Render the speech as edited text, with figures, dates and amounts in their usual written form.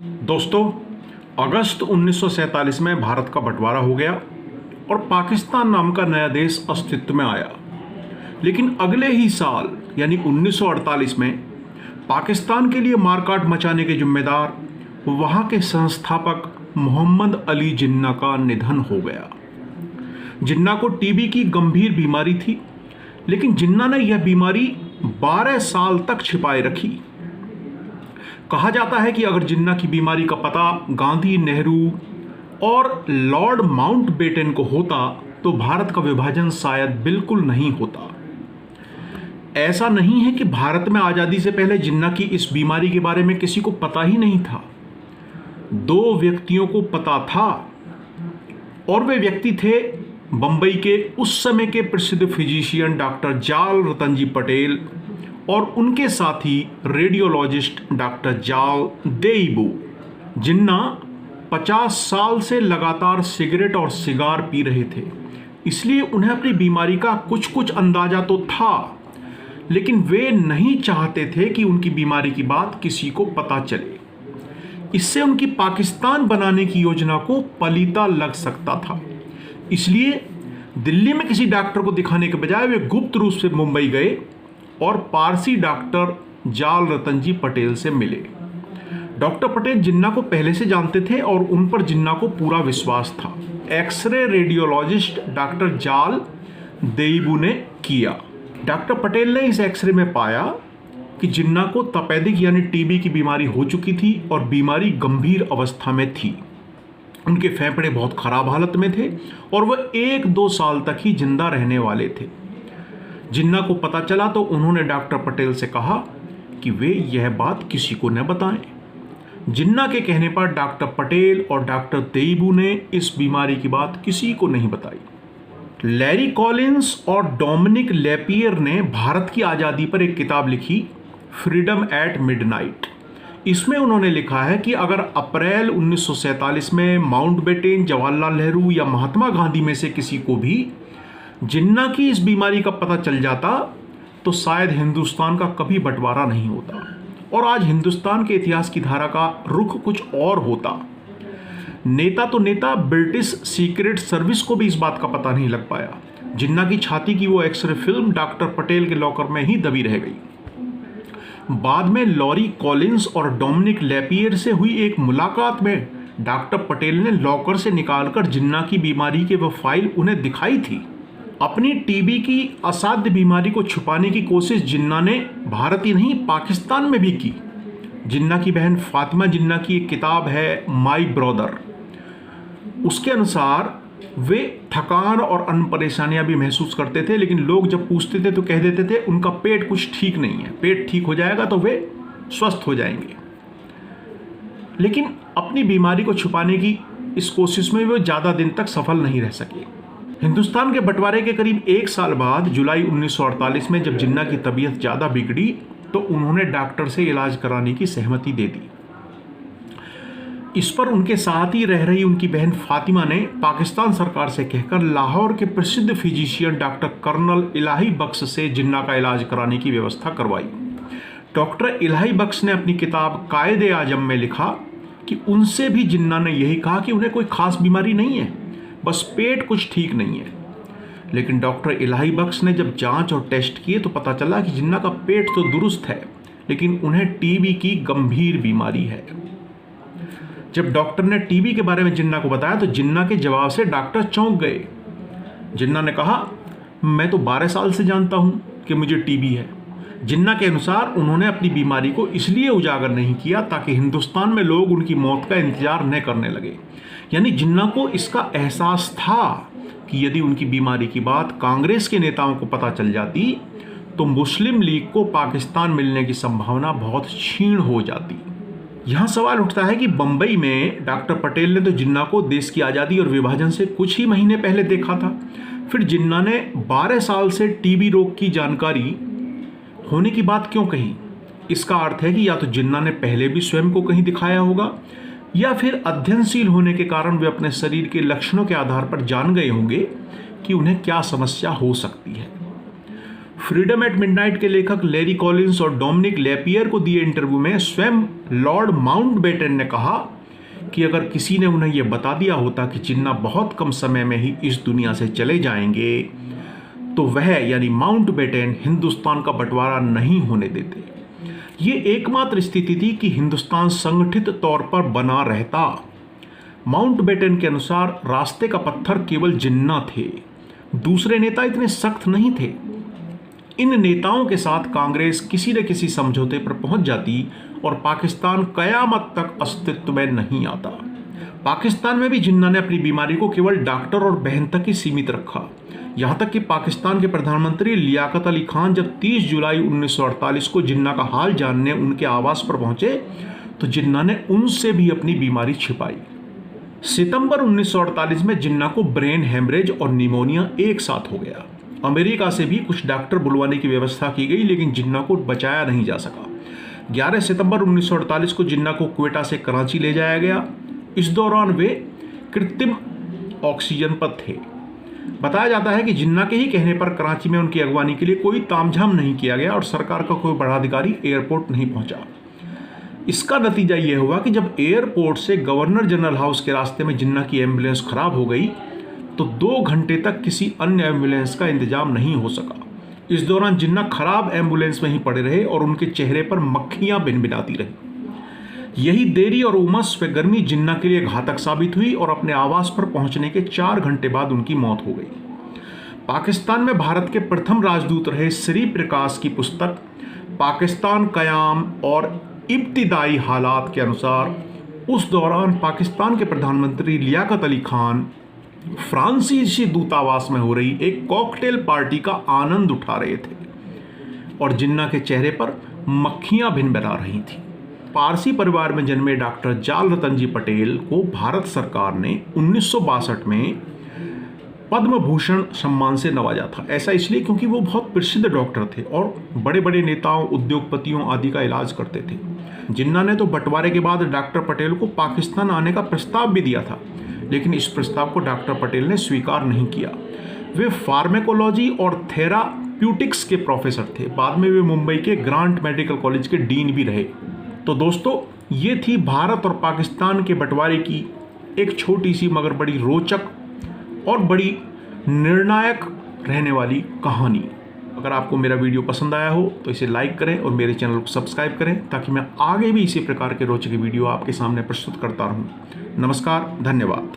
दोस्तों, अगस्त 1947 में भारत का बंटवारा हो गया और पाकिस्तान नाम का नया देश अस्तित्व में आया। लेकिन अगले ही साल यानी 1948 में पाकिस्तान के लिए मारकाट मचाने के जिम्मेदार वहां के संस्थापक मोहम्मद अली जिन्ना का निधन हो गया। जिन्ना को टीबी की गंभीर बीमारी थी, लेकिन जिन्ना ने यह बीमारी 12 साल तक छिपाए रखी। कहा जाता है कि अगर जिन्ना की बीमारी का पता गांधी, नेहरू और लॉर्ड माउंटबेटन को होता तो भारत का विभाजन शायद बिल्कुल नहीं होता। ऐसा नहीं है कि भारत में आज़ादी से पहले जिन्ना की इस बीमारी के बारे में किसी को पता ही नहीं था। 2 व्यक्तियों को पता था और वे व्यक्ति थे बंबई के उस समय के प्रसिद्ध फिजिशियन डॉक्टर जाल रतनजी पटेल और उनके साथी रेडियोलॉजिस्ट डॉक्टर जाल देईबू। जिन्ना 50 साल से लगातार सिगरेट और सिगार पी रहे थे, इसलिए उन्हें अपनी बीमारी का कुछ कुछ अंदाजा तो था, लेकिन वे नहीं चाहते थे कि उनकी बीमारी की बात किसी को पता चले। इससे उनकी पाकिस्तान बनाने की योजना को पलीता लग सकता था। इसलिए दिल्ली में किसी डॉक्टर को दिखाने के बजाय वे गुप्त रूप से मुंबई गए और पारसी डॉक्टर जाल रतनजी पटेल से मिले। डॉक्टर पटेल जिन्ना को पहले से जानते थे और उन पर जिन्ना को पूरा विश्वास था। एक्सरे रेडियोलॉजिस्ट डॉक्टर जाल देईबू ने किया। डॉक्टर पटेल ने इस एक्सरे में पाया कि जिन्ना को तपेदिक यानी टीबी की बीमारी हो चुकी थी और बीमारी गंभीर अवस्था में थी। उनके फेफड़े बहुत खराब हालत में थे और वह 1-2 साल तक ही जिंदा रहने वाले थे। जिन्ना को पता चला तो उन्होंने डॉक्टर पटेल से कहा कि वे यह बात किसी को न बताएं। जिन्ना के कहने पर डॉक्टर पटेल और डॉक्टर देईबू ने इस बीमारी की बात किसी को नहीं बताई। लैरी कॉलिंस और डोमिनिक लेपियर ने भारत की आज़ादी पर एक किताब लिखी, फ्रीडम एट मिडनाइट। इसमें उन्होंने लिखा है कि अगर अप्रैल 1947 में माउंटबेटन, जवाहरलाल नेहरू या महात्मा गांधी में से किसी को भी जिन्ना की इस बीमारी का पता चल जाता तो शायद हिंदुस्तान का कभी बंटवारा नहीं होता और आज हिंदुस्तान के इतिहास की धारा का रुख कुछ और होता। नेता तो नेता, ब्रिटिश सीक्रेट सर्विस को भी इस बात का पता नहीं लग पाया। जिन्ना की छाती की वो एक्सरे फिल्म डॉक्टर पटेल के लॉकर में ही दबी रह गई। बाद में लॉरी कॉलिंस और डोमिनिक लेपियर से हुई एक मुलाकात में डॉक्टर पटेल ने लॉकर से निकालकर जिन्ना की बीमारी की वह फाइल उन्हें दिखाई थी। अपनी टीबी की असाध्य बीमारी को छुपाने की कोशिश जिन्ना ने भारत ही नहीं पाकिस्तान में भी की। जिन्ना की बहन फातिमा जिन्ना की एक किताब है माई ब्रदर। उसके अनुसार वे थकान और अन्य परेशानियां भी महसूस करते थे, लेकिन लोग जब पूछते थे तो कह देते थे उनका पेट कुछ ठीक नहीं है, पेट ठीक हो जाएगा तो वे स्वस्थ हो जाएंगे। लेकिन अपनी बीमारी को छुपाने की इस कोशिश में वे ज़्यादा दिन तक सफल नहीं रह सके। हिंदुस्तान के बंटवारे के करीब 1 साल बाद जुलाई 1948 में जब जिन्ना की तबीयत ज़्यादा बिगड़ी तो उन्होंने डॉक्टर से इलाज कराने की सहमति दे दी। इस पर उनके साथ ही रह रही उनकी बहन फातिमा ने पाकिस्तान सरकार से कहकर लाहौर के प्रसिद्ध फिजिशियन डॉक्टर कर्नल इलाही बख्श से जिन्ना का इलाज कराने की व्यवस्था करवाई। डॉक्टर इलाही बख्श ने अपनी किताब कायदे आजम में लिखा कि उनसे भी जिन्ना ने यही कहा कि उन्हें कोई खास बीमारी नहीं है, बस पेट कुछ ठीक नहीं है। लेकिन डॉक्टर इलाही बख्श ने जब जांच और टेस्ट किए तो पता चला कि जिन्ना का पेट तो दुरुस्त है, लेकिन उन्हें टीबी की गंभीर बीमारी है। जब डॉक्टर ने टीबी के बारे में जिन्ना को बताया तो जिन्ना के जवाब से डॉक्टर चौंक गए। जिन्ना ने कहा, मैं तो 12 साल से जानता हूं कि मुझे टीबी है। जिन्ना के अनुसार उन्होंने अपनी बीमारी को इसलिए उजागर नहीं किया ताकि हिंदुस्तान में लोग उनकी मौत का इंतजार न करने लगे। यानी जिन्ना को इसका एहसास था कि यदि उनकी बीमारी की बात कांग्रेस के नेताओं को पता चल जाती तो मुस्लिम लीग को पाकिस्तान मिलने की संभावना बहुत क्षीण हो जाती। यहाँ सवाल उठता है कि बंबई में डॉक्टर पटेल ने तो जिन्ना को देश की आज़ादी और विभाजन से कुछ ही महीने पहले देखा था, फिर जिन्ना ने 12 साल से टीबी रोग की जानकारी होने की बात क्यों कही? इसका अर्थ है कि या तो जिन्ना ने पहले भी स्वयं को कहीं दिखाया होगा या फिर अध्ययनशील होने के कारण वे अपने शरीर के लक्षणों के आधार पर जान गए होंगे कि उन्हें क्या समस्या हो सकती है। फ्रीडम एट मिडनाइट के लेखक लैरी कॉलिंस और डोमिनिक लेपियर को दिए इंटरव्यू में स्वयं लॉर्ड माउंटबेटन ने कहा कि अगर किसी ने उन्हें यह बता दिया होता कि जिन्ना बहुत कम समय में ही इस दुनिया से चले जाएंगे तो वह यानी माउंटबेटन हिंदुस्तान का बंटवारा नहीं होने देते। ये एकमात्र स्थिति थी कि हिंदुस्तान संगठित तौर पर बना रहता। माउंटबेटन के अनुसार रास्ते का पत्थर केवल जिन्ना थे, दूसरे नेता इतने सख्त नहीं थे। इन नेताओं के साथ कांग्रेस किसी न किसी समझौते पर पहुंच जाती और पाकिस्तान कयामत तक अस्तित्व में नहीं आता। पाकिस्तान में भी जिन्ना ने अपनी बीमारी को केवल डॉक्टर और बहन तक ही सीमित रखा। यहां तक कि पाकिस्तान के प्रधानमंत्री लियाकत अली खान जब 30 जुलाई 1948 को जिन्ना का हाल जानने उनके आवास पर पहुंचे तो जिन्ना ने उनसे भी अपनी बीमारी छिपाई। सितंबर 1948 में जिन्ना को ब्रेन हेमरेज और निमोनिया एक साथ हो गया। अमेरिका से भी कुछ डॉक्टर बुलवाने की व्यवस्था की गई, लेकिन जिन्ना को बचाया नहीं जा सका। 11 सितंबर 1948 को जिन्ना को क्वेटा से कराची ले जाया गया। इस दौरान वे कृत्रिम ऑक्सीजन पर थे। बताया जाता है कि जिन्ना के ही कहने पर कराची में उनकी अगवानी के लिए कोई तामझाम नहीं किया गया और सरकार का कोई बड़ा अधिकारी एयरपोर्ट नहीं पहुंचा। इसका नतीजा यह हुआ कि जब एयरपोर्ट से गवर्नर जनरल हाउस के रास्ते में जिन्ना की एम्बुलेंस खराब हो गई तो 2 घंटे तक किसी अन्य एम्बुलेंस का इंतजाम नहीं हो सका। इस दौरान जिन्ना खराब एम्बुलेंस में ही पड़े रहे और उनके चेहरे पर मक्खियां भिनभिनाती रही। यही देरी और उमस व गर्मी जिन्ना के लिए घातक साबित हुई और अपने आवास पर पहुंचने के 4 घंटे बाद उनकी मौत हो गई। पाकिस्तान में भारत के प्रथम राजदूत रहे श्री प्रकाश की पुस्तक पाकिस्तान कयाम और इब्तिदाई हालात के अनुसार उस दौरान पाकिस्तान के प्रधानमंत्री लियाकत अली खान फ्रांसीसी दूतावास में हो रही एक कॉकटेल पार्टी का आनंद उठा रहे थे और जिन्ना के चेहरे पर मक्खियां भिनभिना रही थी। पारसी परिवार में जन्मे डॉक्टर जाल रतन जी पटेल को भारत सरकार ने 1962 में पद्म भूषण सम्मान से नवाजा था। ऐसा इसलिए क्योंकि वो बहुत प्रसिद्ध डॉक्टर थे और बड़े बड़े नेताओं, उद्योगपतियों आदि का इलाज करते थे। जिन्ना ने तो बंटवारे के बाद डॉक्टर पटेल को पाकिस्तान आने का प्रस्ताव भी दिया था, लेकिन इस प्रस्ताव को डॉक्टर पटेल ने स्वीकार नहीं किया। वे फार्मेकोलॉजी और थेराप्यूटिक्स के प्रोफेसर थे। बाद में वे मुंबई के ग्रांट मेडिकल कॉलेज के डीन भी रहे। तो दोस्तों, ये थी भारत और पाकिस्तान के बंटवारे की एक छोटी सी मगर बड़ी रोचक और बड़ी निर्णायक रहने वाली कहानी। अगर आपको मेरा वीडियो पसंद आया हो तो इसे लाइक करें और मेरे चैनल को सब्सक्राइब करें ताकि मैं आगे भी इसी प्रकार के रोचक वीडियो आपके सामने प्रस्तुत करता रहूं। नमस्कार, धन्यवाद।